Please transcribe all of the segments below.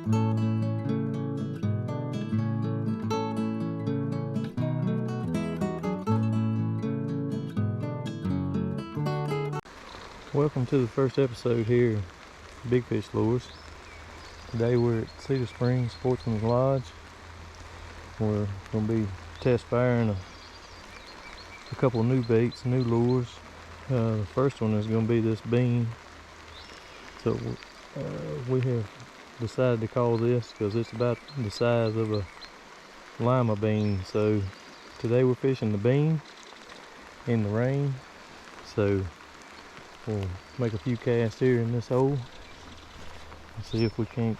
Welcome to the first episode here, Big Fish Lures. Today we're at Cedar Springs Sportsman's Lodge. We're going to be test firing a couple of new baits, new lures. The first one is going to be this bean. So we have decided to call this because it's about the size of a lima bean. So today we're fishing the bean in the rain. So we'll make a few casts here in this hole and see if we can't,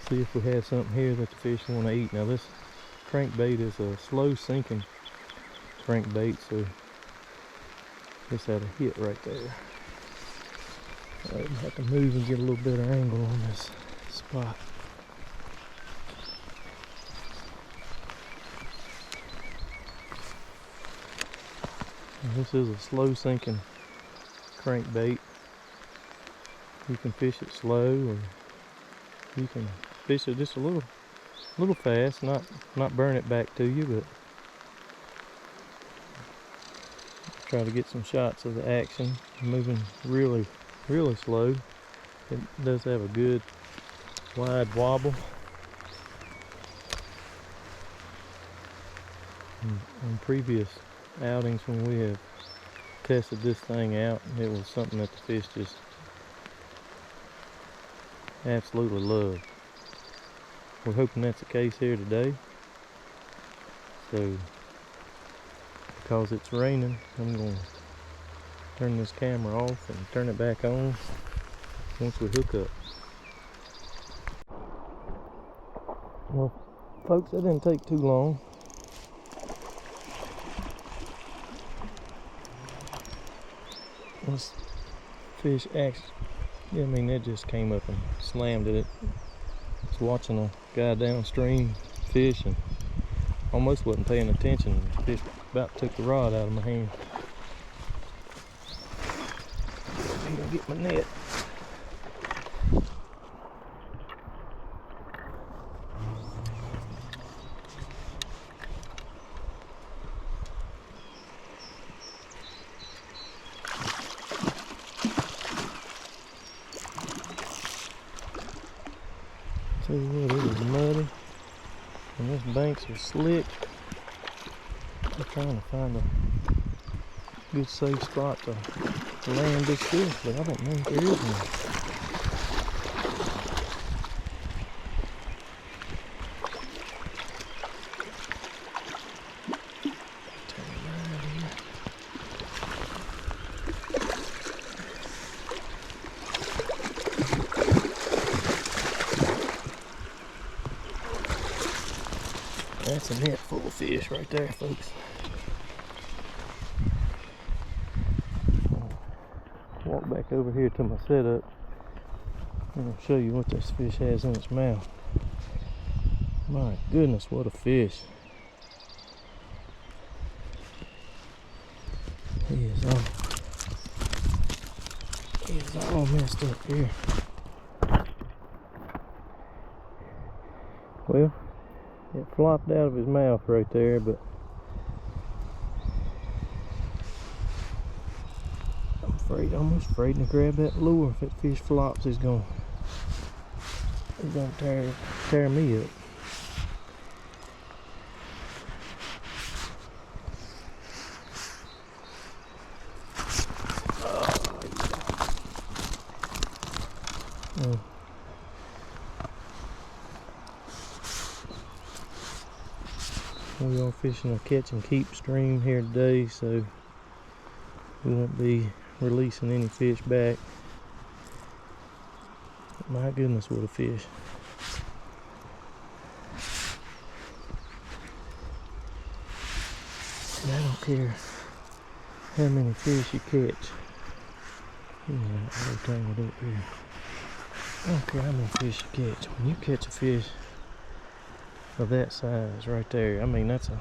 see if we have something here that the fish want to eat. Now this crankbait is a slow sinking crankbait, so this had a hit right there. I have to move and get a little better angle on this spot. This is a slow sinking crankbait. You can fish it slow, or you can fish it just a little fast, not burn it back to you, but try to get some shots of the action. Moving really slow. It does have a good wide wobble. On previous outings when we have tested this thing out, it was something that the fish just absolutely loved. We're hoping that's the case here today. So because it's raining, I'm going to turn this camera off and turn it back on once we hook up. Well folks, that didn't take too long. This fish actually, I mean, it just came up and slammed at it. I was watching a guy downstream fish and almost wasn't paying attention. The fish about took the rod out of my hand. I'm gonna get my net. Tell you what, it is muddy and this banks are slick. I'm trying to find a good safe spot to land this fish, but I don't know if there is one. That's a net full of fish right there, folks. Walk back over here to my setup and I'll show you what this fish has in its mouth. My goodness, what a fish. He is all messed up here. Well, it flopped out of his mouth right there, but I'm almost afraid to grab that lure. If that fish flops, he's gonna tear me up. Oh. We are fishing a catch and keep stream here today, so we won't be releasing any fish back. My goodness, what a fish. And I don't care how many fish you catch. I'll turn it up here. I don't care how many fish you catch. When you catch a fish of that size right there, I mean, that's a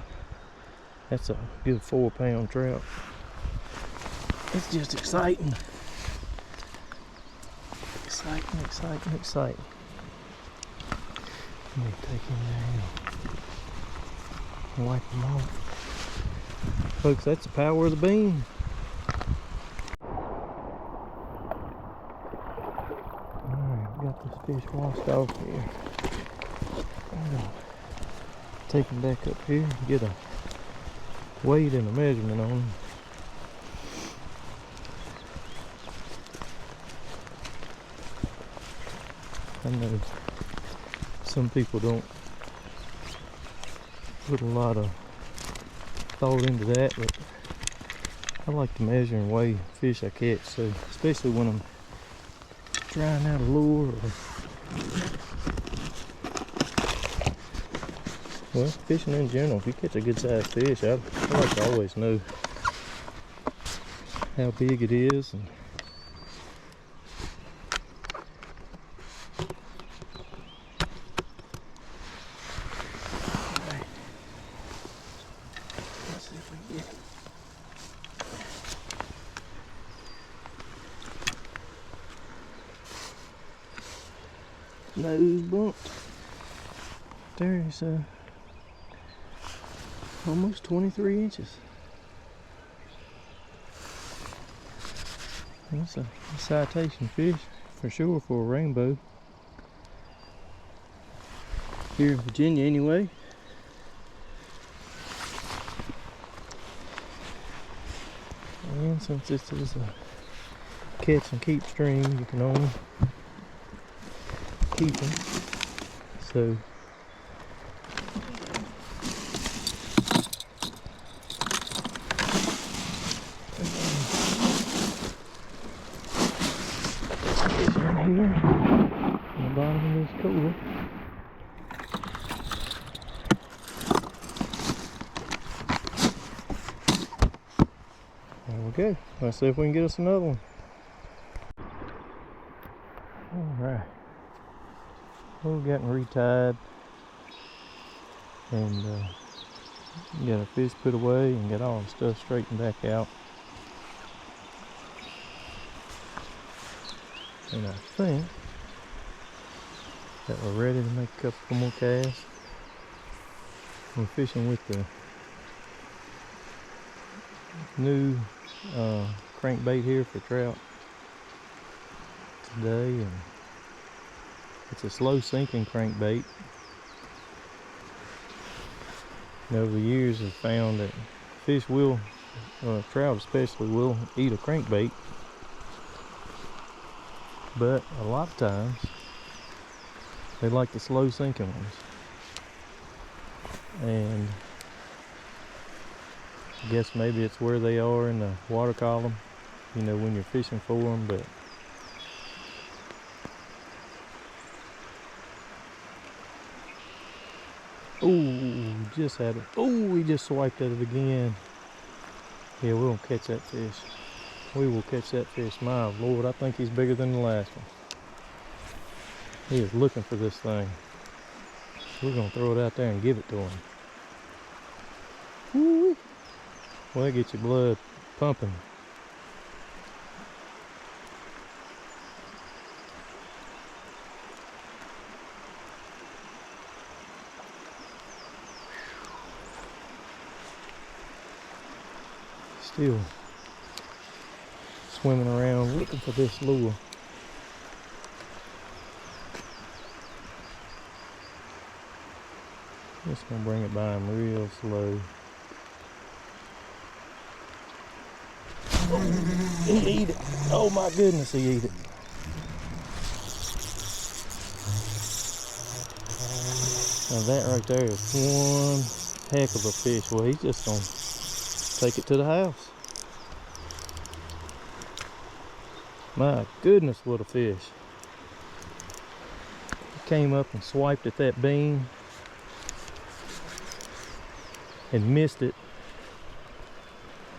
good 4-pound trout. It's just exciting. next sight. Let me take him there and wipe him off. Folks, that's the power of the beam. Alright, got this fish washed off here. I'm gonna take him back up here and get a weight and a measurement on him. I know some people don't put a lot of thought into that, but I like to measure and weigh fish I catch, so especially when I'm trying out a lure or well, fishing in general. If you catch a good sized fish, I like to always know how big it is. And let's see if we can get him. Nose bumped. There's almost 23 inches. That's a citation fish for sure for a rainbow. Here in Virginia anyway. And since this is a catch and keep stream, you can only keep them. So here in the bottom of this cooler. There we go. Let's see if we can get us another one. Alright. We're getting retied and got our fish put away and got all the stuff straightened back out. And I think that we're ready to make a couple more casts. We're fishing with the new crankbait here for trout today, and it's a slow sinking crankbait. And over the years I've found that fish will, trout especially, will eat a crankbait. But a lot of times they like the slow sinking ones, and I guess maybe it's where they are in the water column, you know, when you're fishing for them. But oh, just had it. Oh, we just swiped at it again. Yeah, we won't catch that fish. We will catch that fish. My Lord, I think he's bigger than the last one. He is looking for this thing. We're gonna throw it out there and give it to him. Woo-wee. Well, that gets your blood pumping. Still swimming around looking for this lure. Just gonna bring it by him real slow. He ate it. Oh my goodness, he ate it. Now that right there is one heck of a fish. Well, he's just gonna take it to the house. My goodness, what a fish. He came up and swiped at that beam and missed it,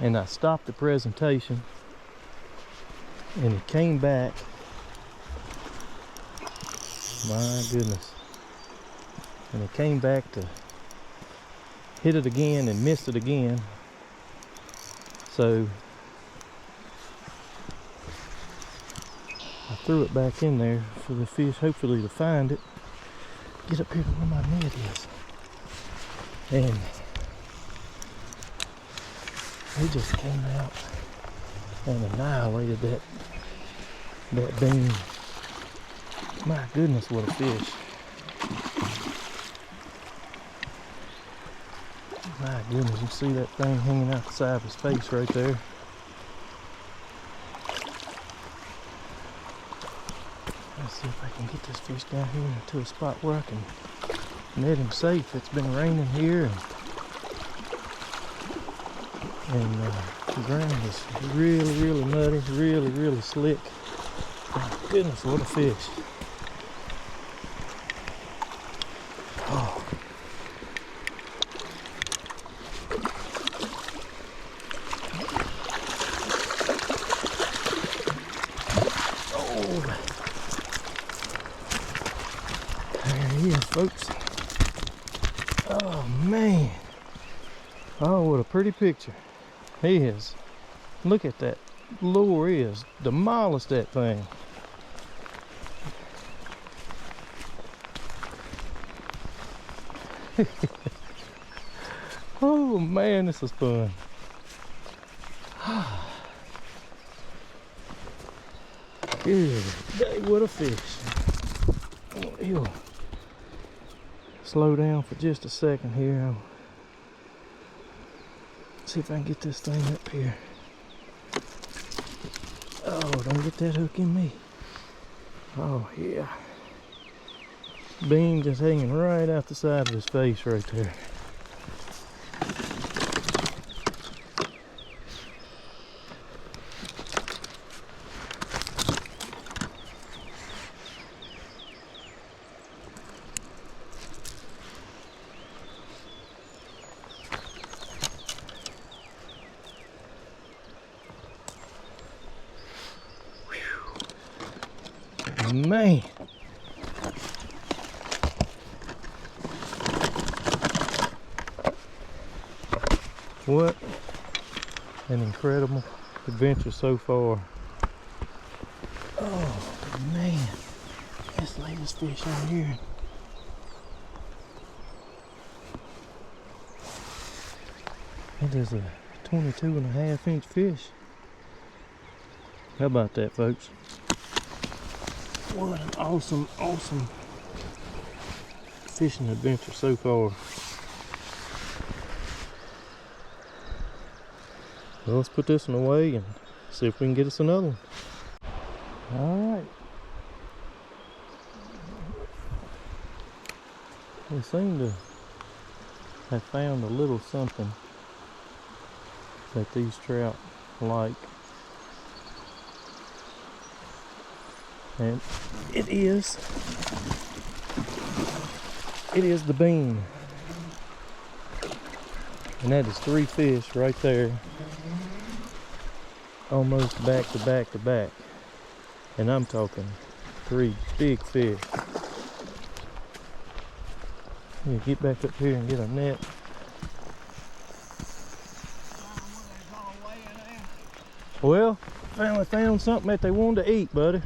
and I stopped the presentation and he came back. My goodness. And he came back to hit it again and missed it again. So I threw it back in there for the fish, hopefully to find it. Get up here to where my net is. And he just came out and annihilated that beam. My goodness, what a fish. My goodness, you see that thing hanging out the side of his face right there. Let's see if I can get this fish down here to a spot where I can net him safe. It's been raining here, and the ground is really muddy, really slick. My goodness, what a fish. Oh. There he is, folks. Oh man. Oh, what a pretty picture. He is. Look at that lure. He has demolished that thing. Oh man, this is fun. Good day, what a fish. Oh, ew. Slow down for just a second here. See if I can get this thing up here. Oh, don't get that hook in me. Oh yeah. Beam just hanging right out the side of his face right there. Man. What an incredible adventure so far. Oh man. Let's lay this fish on here. It is a 22.5-inch fish. How about that, folks? What an awesome fishing adventure so far. Well, let's put this one away and see if we can get us another one. Alright. We seem to have found a little something that these trout like. And it is the beam. And that is 3 fish right there. Almost back to back to back. And I'm talking 3 big fish. Let me get back up here and get a net. Well, finally found something that they wanted to eat, buddy.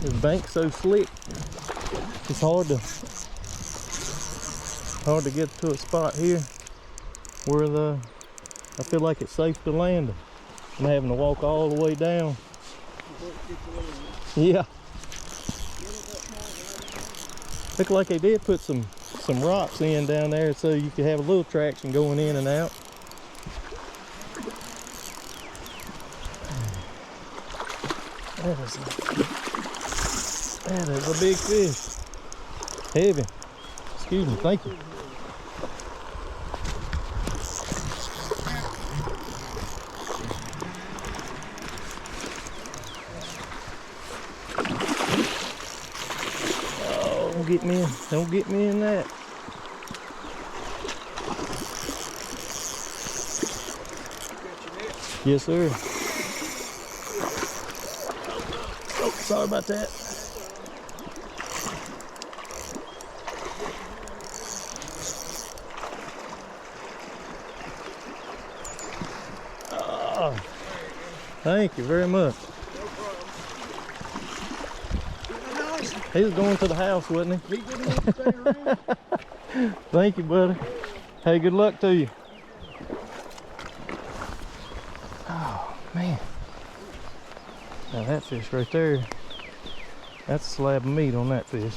This bank's so slick, it's hard to get to a spot here where I feel like it's safe to land them. I'm having to walk all the way down. Yeah. Look like they did put some rocks in down there so you could have a little traction going in and out. That is a big fish. Heavy. Excuse me, thank you. Oh, don't get me in that. Yes, sir. Oh, sorry about that. Oh, thank you very much. He was going to the house, wasn't he? He didn't want to stay around. Thank you, buddy. Hey, good luck to you. Oh, man. Now that fish right there, that's a slab of meat on that fish.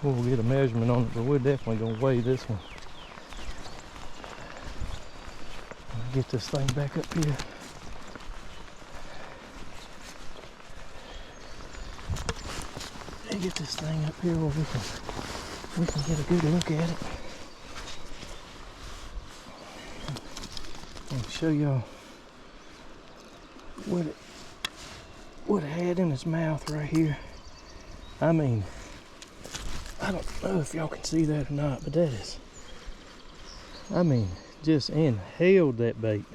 We'll get a measurement on it, but we're definitely gonna weigh this one. Get this thing back up here. Get this thing up here where we can get a good look at it. And show y'all what it had in its mouth right here. I mean, I don't know if y'all can see that or not, but that is, I mean, just inhaled that bait.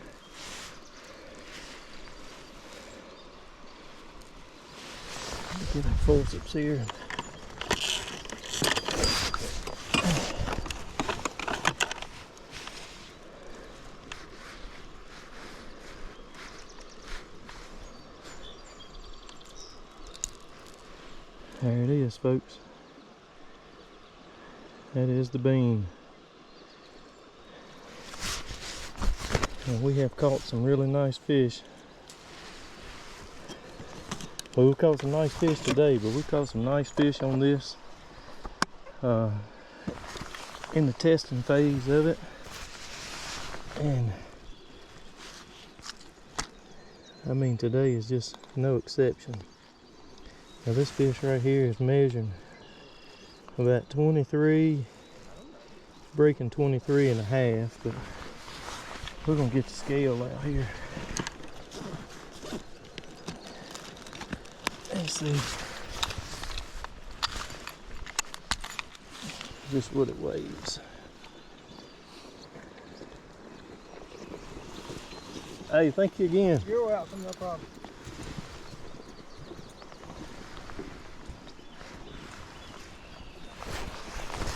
Get our forceps here. There it is, folks. That is the bean. And we have caught some really nice fish. Well, we caught some nice fish today, but we caught some nice fish on this in the testing phase of it. And I mean, today is just no exception. Now this fish right here is measuring about 23, breaking 23 and a half, but we're gonna get the scale out here. Let's see just what it weighs. Hey, thank you again. You're welcome, no problem.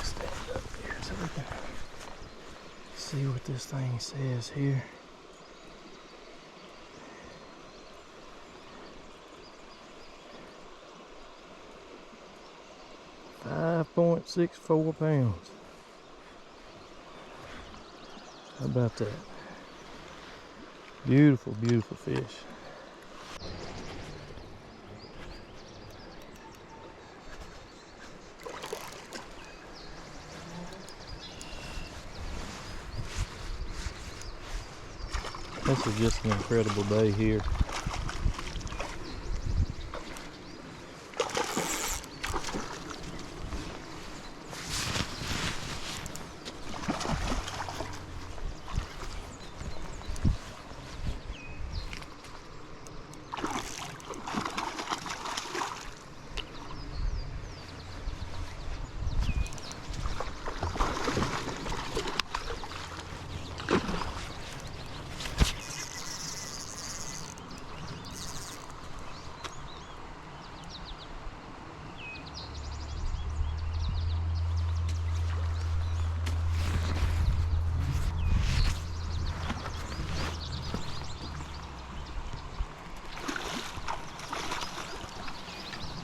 Stand up here so we can see what this thing says here. .64 pounds. How about that? Beautiful, beautiful fish. This is just an incredible day here.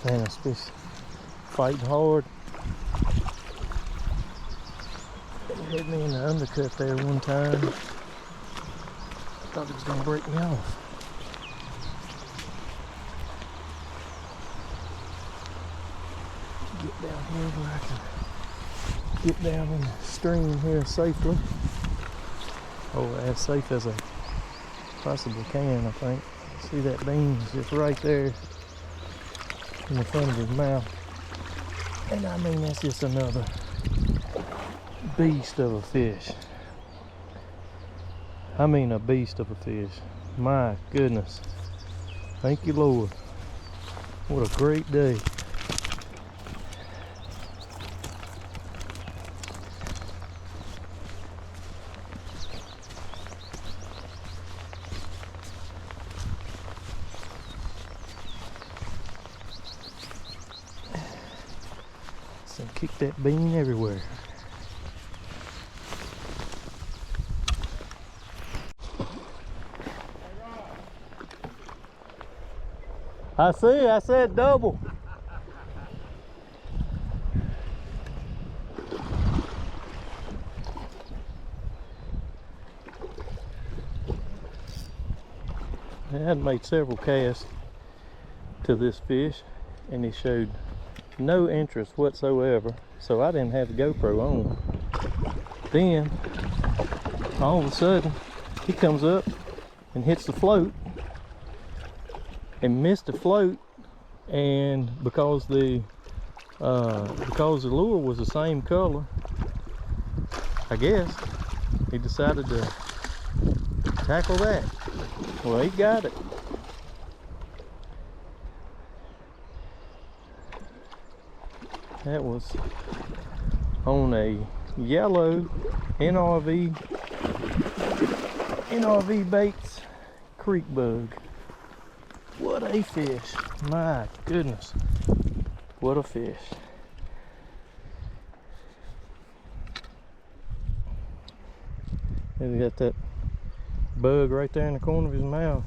Man, this fish fighting hard. It hit me in the undercut there one time. I thought it was gonna break me off. Get down here where I can get down in the stream here safely. Oh, as safe as I possibly can, I think. See that bean is just right there in the front of his mouth. And I mean, that's just another beast of a fish. I mean, a beast of a fish. My goodness. Thank you, Lord. What a great day. Some kick that bean everywhere. I see, I said double. I had made several casts to this fish and he showed no interest whatsoever, so I didn't have the GoPro on. Then all of a sudden he comes up and hits the float and missed the float, and because the lure was the same color, I guess he decided to tackle that. Well, he got it. That was on a yellow NRV Baits Creek Bug. What a fish. My goodness. What a fish. And he got that bug right there in the corner of his mouth.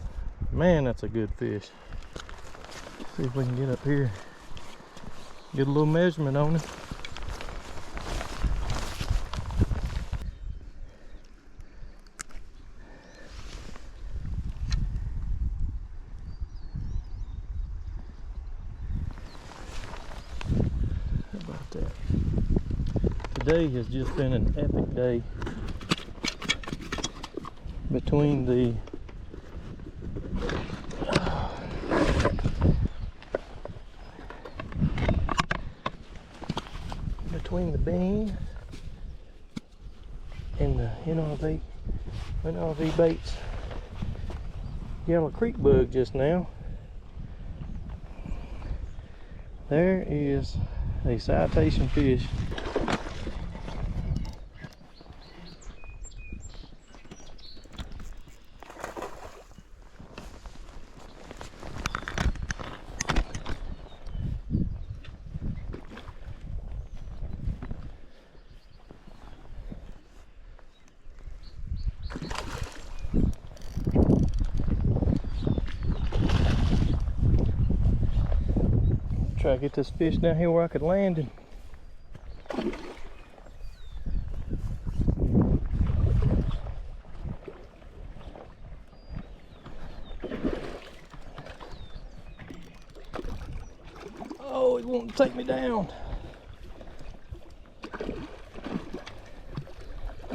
Man, that's a good fish. See if we can get up here, get a little measurement on it. How about that? Today has just been an epic day. Between the bean and the NRV Baits Yellow Creek Bug just now, there is a citation fish. Try to get this fish down here where I could land him. Oh, he won't take me down.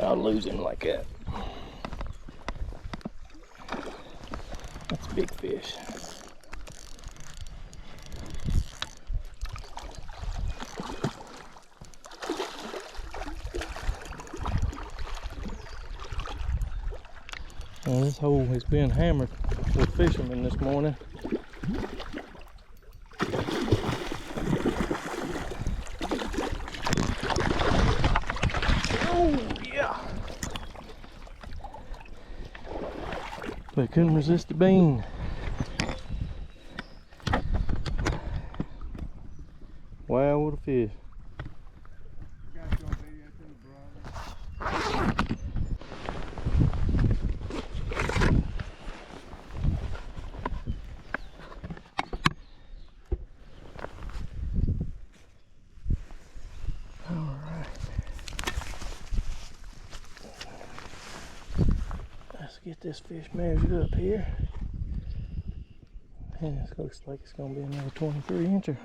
I'll lose him like that. That's a big fish. Well, this hole has been hammered with fishermen this morning. Oh yeah! But couldn't resist the bean. Wow, what a fish. Get this fish measured up here, and it looks like it's going to be another 23 incher.